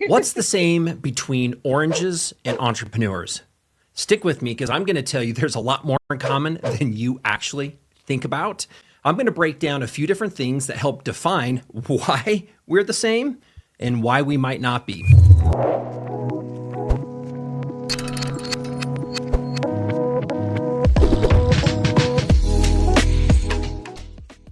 What's the same between oranges and entrepreneurs? Stick with me because I'm going to tell you there's a lot more in common than you actually think about. I'm going to break down a few different things that help define why we're the same and why we might not be.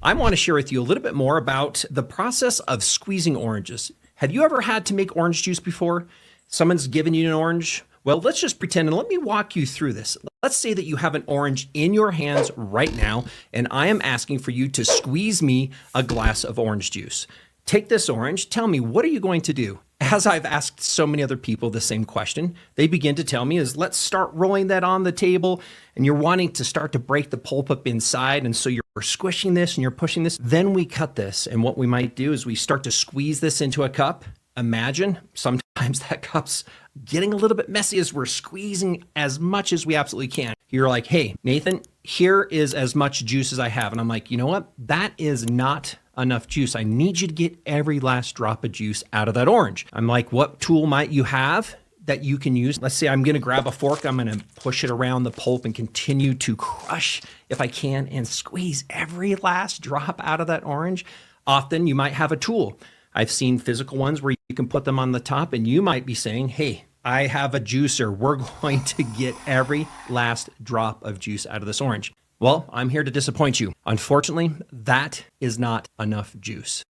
I want to share with you a little bit more about the process of squeezing oranges. Have you ever had to make orange juice before? Someone's given you an orange? Well, let's just pretend and let me walk you through this. Let's say that you have an orange in your hands right now, and I am asking for you to squeeze me a glass of orange juice. Take this orange, tell me, what are you going to do? As I've asked so many other people the same question, they begin to tell me is let's start rolling that on the table, and you're wanting to start to break the pulp up inside, and so you're squishing this and you're pushing this. Then we cut this, and what we might do is we start to squeeze this into a cup. Imagine sometimes that cup's getting a little bit messy as we're squeezing as much as we absolutely can. You're like, hey, Nathan, here is as much juice as I have. And I'm like, you know what? That is not enough juice. I need you to get every last drop of juice out of that orange. I'm like, what tool might you have that you can use? Let's say I'm going to grab a fork. I'm going to push it around the pulp and continue to crush if I can and squeeze every last drop out of that orange. Often you might have a tool. I've seen physical ones where you can put them on the top and you might be saying, hey, I have a juicer. We're going to get every last drop of juice out of this orange. Well, I'm here to disappoint you. Unfortunately, that is not enough juice.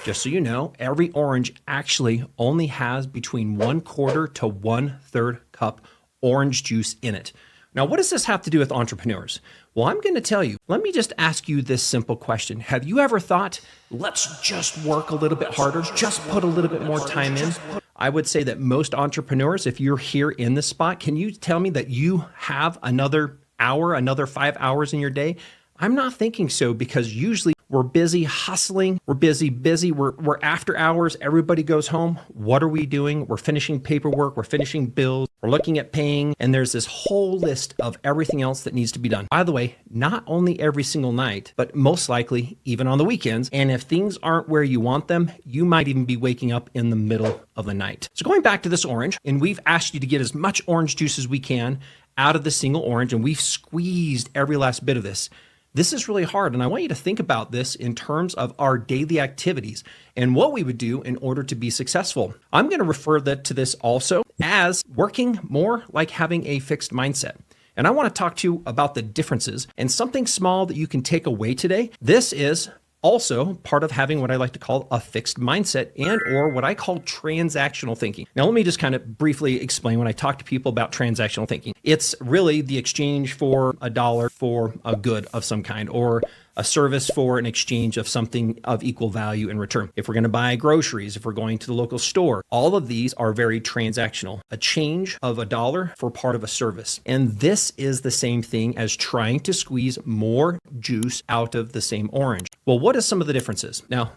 Just so you know, every orange actually only has between 1/4 to 1/3 cup orange juice in it. Now, what does this have to do with entrepreneurs? Well, I'm going to tell you. Let me just ask you this simple question. Have you ever thought, let's just work a little bit harder, just put a little bit more time in? I would say that most entrepreneurs, if you're here in this spot, can you tell me that you have another hour, another 5 hours in your day? I'm not thinking so, because usually we're busy hustling. We're busy. We're after hours. Everybody goes home. What are we doing? We're finishing paperwork. We're finishing bills. We're looking at paying. And there's this whole list of everything else that needs to be done. By the way, not only every single night, but most likely even on the weekends. And if things aren't where you want them, you might even be waking up in the middle of the night. So going back to this orange, and we've asked you to get as much orange juice as we can out of the single orange, and we've squeezed every last bit of this. This is really hard, and I want you to think about this in terms of our daily activities and what we would do in order to be successful. I'm going to refer to this also as working more like having a fixed mindset. And I want to talk to you about the differences and something small that you can take away today. This is also part of having what I like to call a fixed mindset and or what I call transactional thinking. Now, let me just kind of briefly explain when I talk to people about transactional thinking. It's really the exchange for a dollar for a good of some kind, or a service for an exchange of something of equal value in return. If we're going to buy groceries, if we're going to the local store, all of these are very transactional. A change of a dollar for part of a service. And this is the same thing as trying to squeeze more juice out of the same orange. Well, what are some of the differences? Now,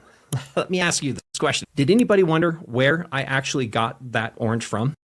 let me ask you this question. Did anybody wonder where I actually got that orange from?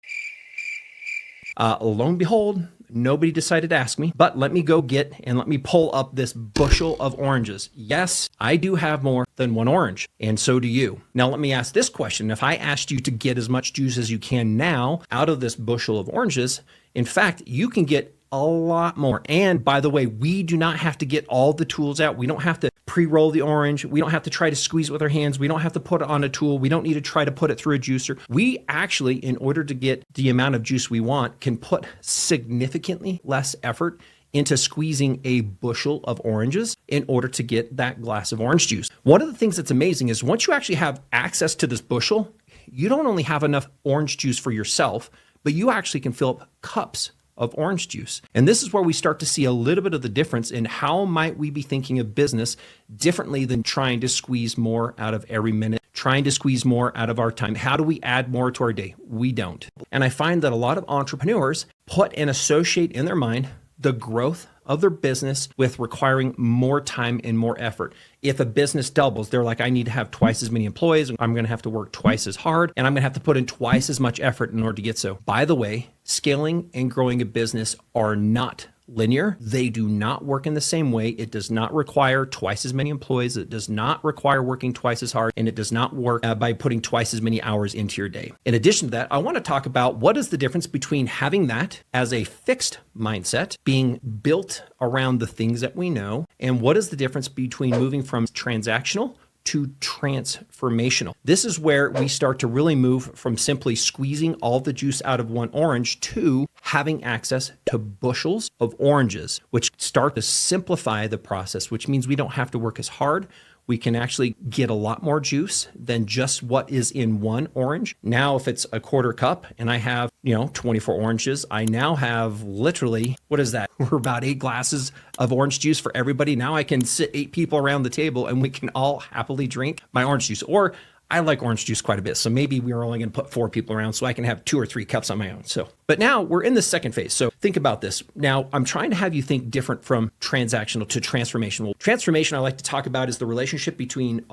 Lo and behold, nobody decided to ask me, but let me go get and let me pull up this bushel of oranges. Yes, I do have more than one orange, and so do you. Now, let me ask this question. If I asked you to get as much juice as you can now out of this bushel of oranges, in fact, you can get a lot more. And by the way, we do not have to get all the tools out. We don't have to pre-roll the orange. We don't have to try to squeeze it with our hands. We don't have to put it on a tool. We don't need to try to put it through a juicer. We actually, in order to get the amount of juice we want, can put significantly less effort into squeezing a bushel of oranges in order to get that glass of orange juice. One of the things that's amazing is once you actually have access to this bushel, you don't only have enough orange juice for yourself, but you actually can fill up cups of orange juice. And this is where we start to see a little bit of the difference in how might we be thinking of business differently than trying to squeeze more out of every minute, trying to squeeze more out of our time. How do we add more to our day? We don't. And I find that a lot of entrepreneurs put and associate in their mind the growth of their business with requiring more time and more effort. If a business doubles, they're like, I need to have twice as many employees. I'm going to have to work twice as hard, and I'm going to have to put in twice as much effort in order to get so. By the way, scaling and growing a business are not linear. They do not work in the same way. It does not require twice as many employees. It does not require working twice as hard, and it does not work by putting twice as many hours into your day. In addition to that, I want to talk about what is the difference between having that as a fixed mindset, being built around the things that we know, and what is the difference between moving from transactional to transformational. This is where we start to really move from simply squeezing all the juice out of one orange to having access to bushels of oranges, which start to simplify the process, which means we don't have to work as hard. We can actually get a lot more juice than just what is in one orange. Now, if it's a quarter cup and I have, 24 oranges, I now have literally, what is that? We're about 8 glasses of orange juice for everybody. Now I can sit 8 people around the table and we can all happily drink my orange juice. Or I like orange juice quite a bit. So maybe we're only going to put 4 people around so I can have 2 or 3 cups on my own. But now we're in the second phase. So think about this. Now I'm trying to have you think different from transactional to transformational. Transformation I like to talk about is the relationship between,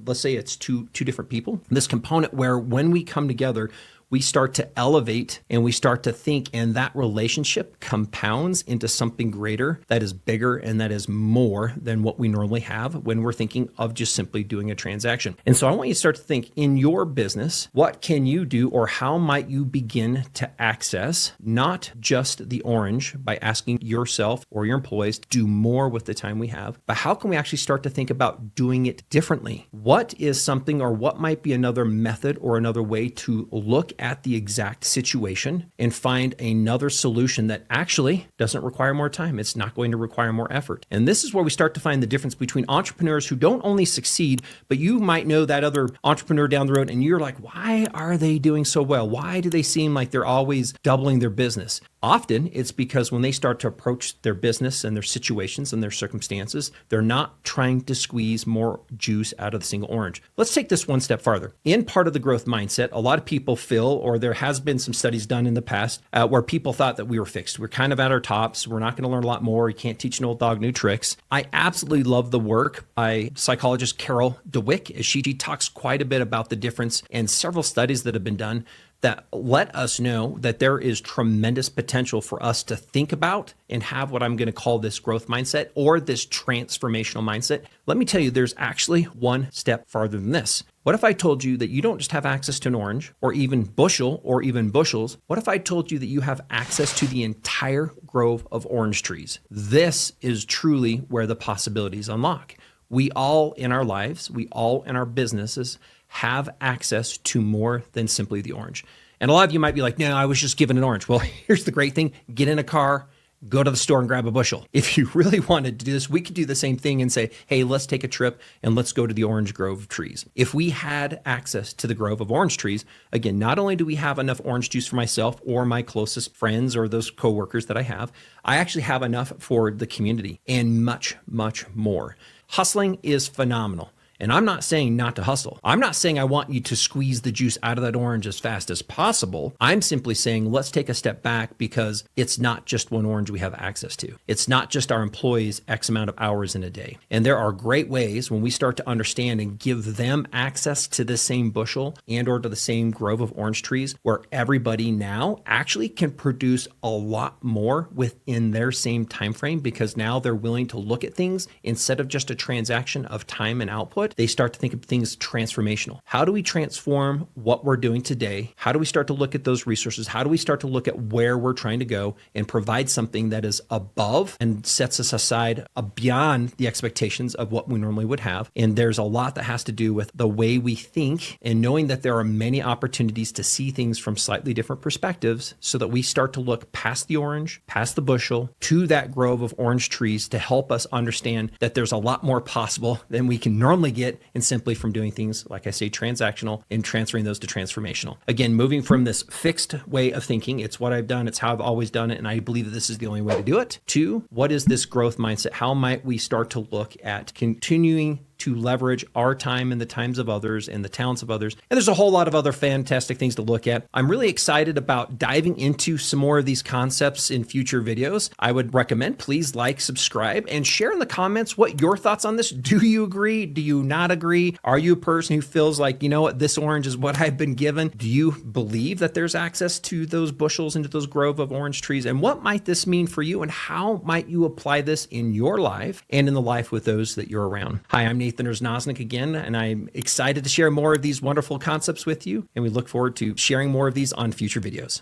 let's say it's two different people. This component where when we come together, we start to elevate and we start to think, and that relationship compounds into something greater that is bigger and that is more than what we normally have when we're thinking of just simply doing a transaction. And so I want you to start to think in your business, what can you do or how might you begin to access not just the orange by asking yourself or your employees to do more with the time we have, but how can we actually start to think about doing it differently? What is something or what might be another method or another way to look at the exact situation and find another solution that actually doesn't require more time. It's not going to require more effort. And this is where we start to find the difference between entrepreneurs who don't only succeed, but you might know that other entrepreneur down the road and you're like, why are they doing so well? Why do they seem like they're always doubling their business? Often it's because when they start to approach their business and their situations and their circumstances, they're not trying to squeeze more juice out of the single orange. Let's take this one step farther. In part of the growth mindset, a lot of people feel, or there has been some studies done in the past where people thought that we were fixed. We're kind of at our tops. We're not going to learn a lot more. You can't teach an old dog new tricks. I absolutely love the work by psychologist Carol DeWick. She talks quite a bit about the difference and several studies that have been done that let us know that there is tremendous potential for us to think about and have what I'm going to call this growth mindset or this transformational mindset. Let me tell you, there's actually one step farther than this. What if I told you that you don't just have access to an orange or even bushel or even bushels? What if I told you that you have access to the entire grove of orange trees? This is truly where the possibilities unlock. We all in our lives, we all in our businesses have access to more than simply the orange. And a lot of you might be like, no, I was just given an orange. Well, here's the great thing. Get in a car, go to the store and grab a bushel. If you really wanted to do this, we could do the same thing and say, hey, let's take a trip and let's go to the orange grove of trees. If we had access to the grove of orange trees, again, not only do we have enough orange juice for myself or my closest friends or those coworkers that I actually have enough for the community and much, much more. Hustling is phenomenal. And I'm not saying not to hustle. I'm not saying I want you to squeeze the juice out of that orange as fast as possible. I'm simply saying let's take a step back because it's not just one orange we have access to. It's not just our employees X amount of hours in a day. And there are great ways when we start to understand and give them access to the same bushel and or to the same grove of orange trees where everybody now actually can produce a lot more within their same time frame because now they're willing to look at things instead of just a transaction of time and output. They start to think of things transformational. How do we transform what we're doing today? How do we start to look at those resources? How do we start to look at where we're trying to go and provide something that is above and sets us aside beyond the expectations of what we normally would have? And there's a lot that has to do with the way we think and knowing that there are many opportunities to see things from slightly different perspectives so that we start to look past the orange, past the bushel, to that grove of orange trees to help us understand that there's a lot more possible than we can normally get and simply from doing things, like I say, transactional and transferring those to transformational. Again, moving from this fixed way of thinking, it's what I've done, it's how I've always done it, and I believe that this is the only way to do it, to what is this growth mindset? How might we start to look at continuing to leverage our time and the times of others and the talents of others. And there's a whole lot of other fantastic things to look at. I'm really excited about diving into some more of these concepts in future videos. I would recommend please like, subscribe, and share in the comments what your thoughts on this. Do you agree? Do you not agree? Are you a person who feels like, you know what, this orange is what I've been given? Do you believe that there's access to those bushels into those grove of orange trees? And what might this mean for you? And how might you apply this in your life and in the life with those that you're around? Hi, I'm Nathan Erznosnik again, and I'm excited to share more of these wonderful concepts with you. And we look forward to sharing more of these on future videos.